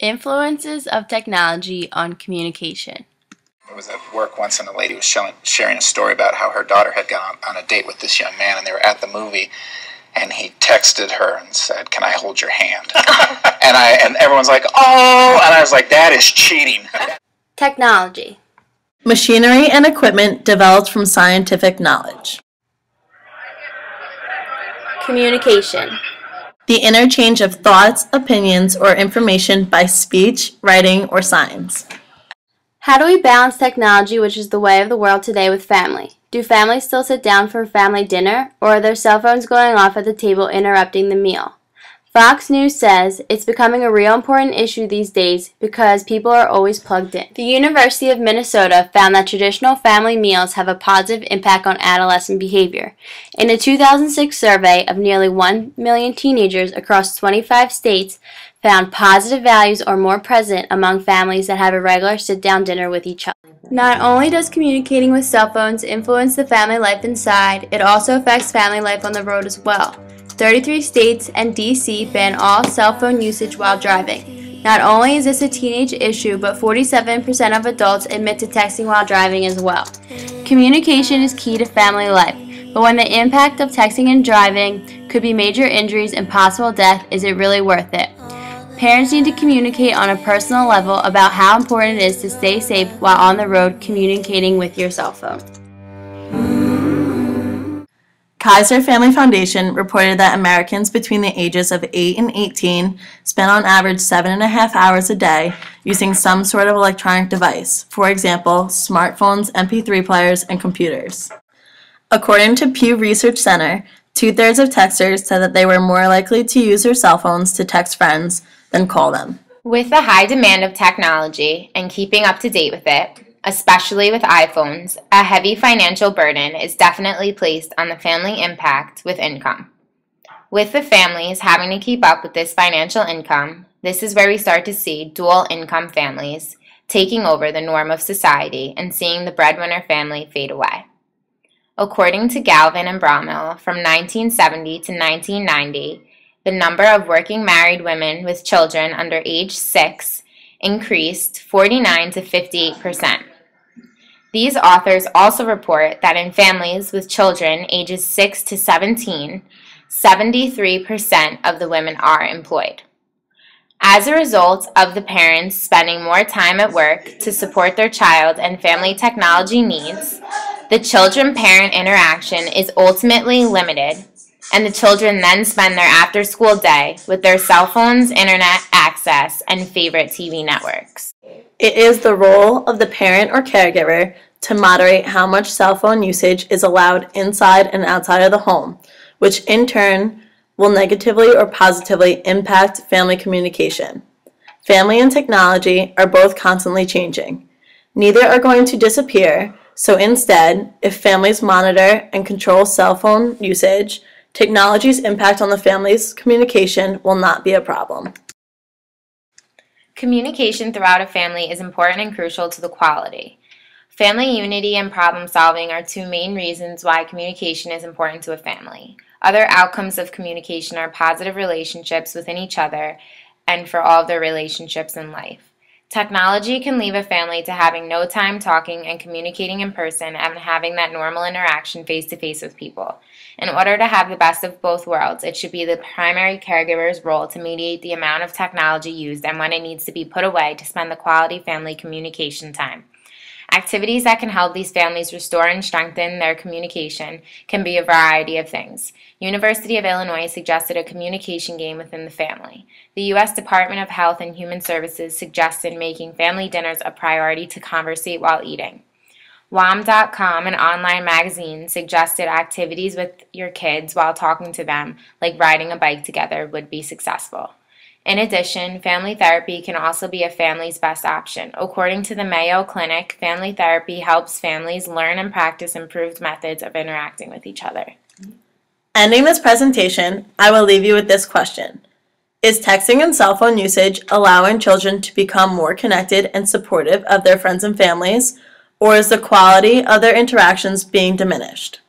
Influences of technology on communication. I was at work once and a lady was sharing a story about how her daughter had gone on a date with this young man, and they were at the movie, and he texted her and said, "Can I hold your hand?" and everyone's like, "Oh!" And I was like, "That is cheating." Technology. Machinery and equipment developed from scientific knowledge. Communication. The interchange of thoughts, opinions, or information by speech, writing, or signs. How do we balance technology, which is the way of the world today, with family? Do families still sit down for family dinner, or are their cell phones going off at the table interrupting the meal? Fox News says it's becoming a real important issue these days because people are always plugged in. The University of Minnesota found that traditional family meals have a positive impact on adolescent behavior. In a 2006 survey of nearly 1 million teenagers across 25 states, found positive values are more present among families that have a regular sit-down dinner with each other. Not only does communicating with cell phones influence the family life inside, it also affects family life on the road as well. 33 states and D.C. ban all cell phone usage while driving. Not only is this a teenage issue, but 47% of adults admit to texting while driving as well. Communication is key to family life, but when the impact of texting and driving could be major injuries and possible death, is it really worth it? Parents need to communicate on a personal level about how important it is to stay safe while on the road communicating with your cell phone. Kaiser Family Foundation reported that Americans between the ages of 8 and 18 spend on average 7.5 hours a day using some sort of electronic device, for example, smartphones, MP3 players, and computers. According to Pew Research Center, 2/3 of texters said that they were more likely to use their cell phones to text friends than call them. With the high demand of technology and keeping up to date with it, especially with iPhones, a heavy financial burden is definitely placed on the family impact with income. With the families having to keep up with this financial income, this is where we start to see dual income families taking over the norm of society and seeing the breadwinner family fade away. According to Galvin and Bromell, from 1970 to 1990, the number of working married women with children under age 6 increased 49 to 58%. These authors also report that in families with children ages 6 to 17, 73% of the women are employed. As a result of the parents spending more time at work to support their child and family technology needs, the children-parent interaction is ultimately limited, and the children then spend their after-school day with their cell phones, internet access, and favorite TV networks. It is the role of the parent or caregiver to moderate how much cell phone usage is allowed inside and outside of the home, which in turn will negatively or positively impact family communication. Family and technology are both constantly changing. Neither are going to disappear, so instead, if families monitor and control cell phone usage, technology's impact on the family's communication will not be a problem. Communication throughout a family is important and crucial to the quality. Family unity and problem solving are two main reasons why communication is important to a family. Other outcomes of communication are positive relationships within each other and for all of their relationships in life. Technology can leave a family to having no time talking and communicating in person and having that normal interaction face-to-face with people. In order to have the best of both worlds, it should be the primary caregiver's role to mediate the amount of technology used and when it needs to be put away to spend the quality family communication time. Activities that can help these families restore and strengthen their communication can be a variety of things. University of Illinois suggested a communication game within the family. The U.S. Department of Health and Human Services suggested making family dinners a priority to conversate while eating. WOM.com, an online magazine, suggested activities with your kids while talking to them, like riding a bike together, would be successful. In addition, family therapy can also be a family's best option. According to the Mayo Clinic, family therapy helps families learn and practice improved methods of interacting with each other. Ending this presentation, I will leave you with this question. Is texting and cell phone usage allowing children to become more connected and supportive of their friends and families, or is the quality of their interactions being diminished?